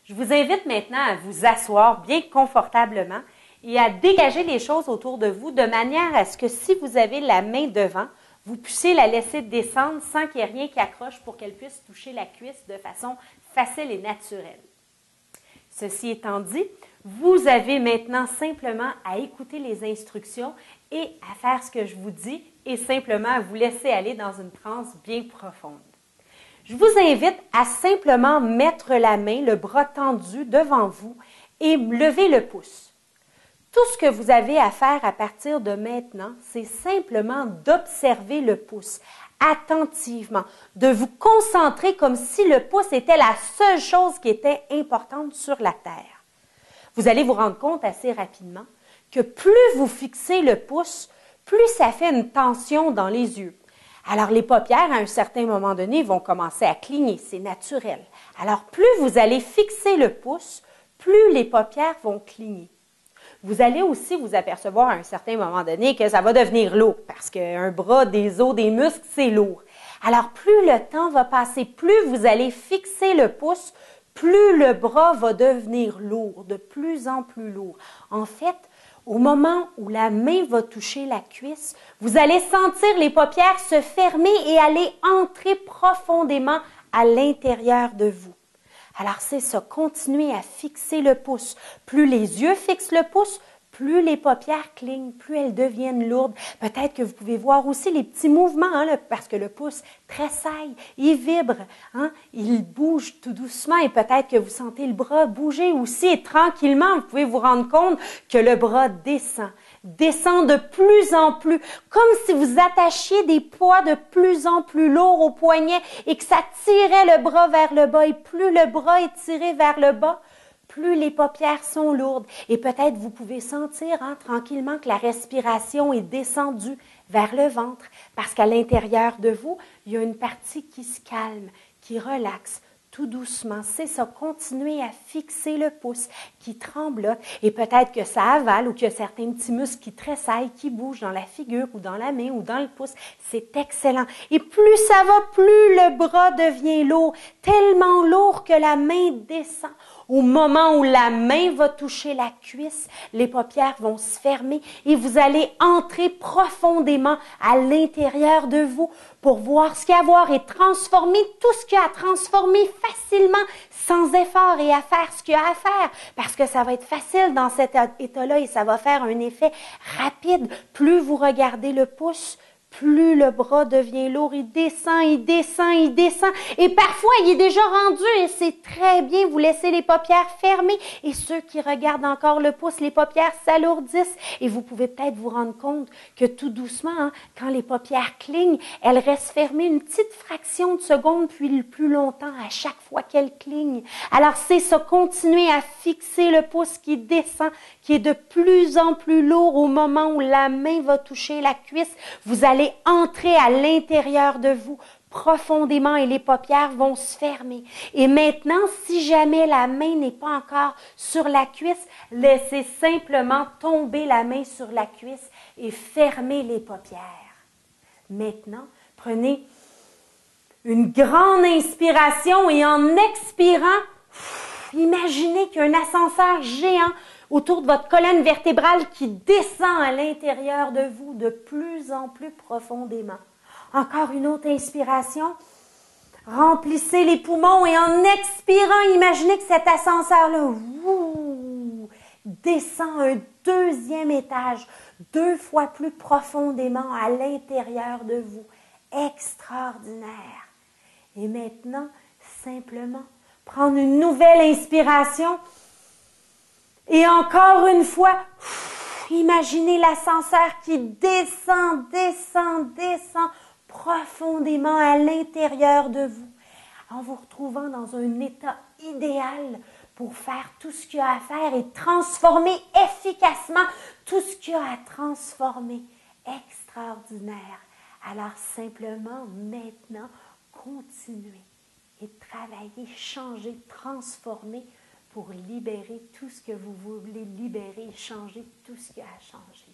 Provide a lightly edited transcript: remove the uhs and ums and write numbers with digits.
Je vous invite maintenant à vous asseoir bien confortablement et à dégager les choses autour de vous de manière à ce que si vous avez la main devant, vous puissiez la laisser descendre sans qu'il y ait rien qui accroche pour qu'elle puisse toucher la cuisse de façon facile et naturelle. Ceci étant dit, vous avez maintenant simplement à écouter les instructions et à faire ce que je vous dis et simplement à vous laisser aller dans une transe bien profonde. Je vous invite à simplement mettre la main, le bras tendu devant vous et lever le pouce. Tout ce que vous avez à faire à partir de maintenant, c'est simplement d'observer le pouce attentivement, de vous concentrer comme si le pouce était la seule chose qui était importante sur la terre. Vous allez vous rendre compte assez rapidement que plus vous fixez le pouce, plus ça fait une tension dans les yeux. Alors, les paupières, à un certain moment donné, vont commencer à cligner, c'est naturel. Alors, plus vous allez fixer le pouce, plus les paupières vont cligner. Vous allez aussi vous apercevoir à un certain moment donné que ça va devenir lourd, parce qu'un bras, des os, des muscles, c'est lourd. Alors, plus le temps va passer, plus vous allez fixer le pouce, plus le bras va devenir lourd, de plus en plus lourd. En fait, au moment où la main va toucher la cuisse, vous allez sentir les paupières se fermer et aller entrer profondément à l'intérieur de vous. Alors, c'est ça, continuez à fixer le pouce. Plus les yeux fixent le pouce, plus les paupières clignent, plus elles deviennent lourdes. Peut-être que vous pouvez voir aussi les petits mouvements, parce que le pouce tressaille, il vibre, il bouge tout doucement et peut-être que vous sentez le bras bouger aussi et tranquillement, vous pouvez vous rendre compte que le bras descend de plus en plus, comme si vous attachiez des poids de plus en plus lourds au poignet et que ça tirait le bras vers le bas. Et plus le bras est tiré vers le bas, plus les paupières sont lourdes. Et peut-être vous pouvez sentir tranquillement que la respiration est descendue vers le ventre parce qu'à l'intérieur de vous, il y a une partie qui se calme, qui relaxe. Tout doucement, c'est ça, continuez à fixer le pouce qui tremblote et peut-être que ça avale ou qu'il y a certains petits muscles qui tressaillent, qui bougent dans la figure ou dans la main ou dans le pouce. C'est excellent. Et plus ça va, plus le bras devient lourd, tellement lourd que la main descend. Au moment où la main va toucher la cuisse, les paupières vont se fermer et vous allez entrer profondément à l'intérieur de vous pour voir ce qu'il y a à voir et transformer tout ce qu'il y a à transformer facilement, sans effort et à faire ce qu'il y a à faire. Parce que ça va être facile dans cet état-là et ça va faire un effet rapide. Plus vous regardez le pouce, plus le bras devient lourd, il descend, il descend, il descend. Et parfois, il est déjà rendu et c'est très bien. Vous laissez les paupières fermées. Et ceux qui regardent encore le pouce, les paupières s'alourdissent. Et vous pouvez peut-être vous rendre compte que tout doucement, quand les paupières clignent, elles restent fermées une petite fraction de seconde, puis plus longtemps à chaque fois qu'elles clignent. Alors, c'est ça, continuez à fixer le pouce qui descend, qui est de plus en plus lourd au moment où la main va toucher la cuisse. Vous allez entrer à l'intérieur de vous profondément et les paupières vont se fermer. Et maintenant, si jamais la main n'est pas encore sur la cuisse, laissez simplement tomber la main sur la cuisse et fermez les paupières. Maintenant, prenez une grande inspiration et en expirant, imaginez qu'il y a un ascenseur géant autour de votre colonne vertébrale qui descend à l'intérieur de vous de plus en plus profondément. Encore une autre inspiration. Remplissez les poumons et en expirant, imaginez que cet ascenseur-là descend un deuxième étage, 2 fois plus profondément à l'intérieur de vous. Extraordinaire. Et maintenant, simplement, prendre une nouvelle inspiration. Et encore une fois, imaginez l'ascenseur qui descend profondément à l'intérieur de vous, en vous retrouvant dans un état idéal pour faire tout ce qu'il y a à faire et transformer efficacement tout ce qu'il y a à transformer. Extraordinaire. Alors simplement, maintenant, continuez et travaillez, changez, transformez pour libérer tout ce que vous voulez libérer, changer tout ce qui a à changer.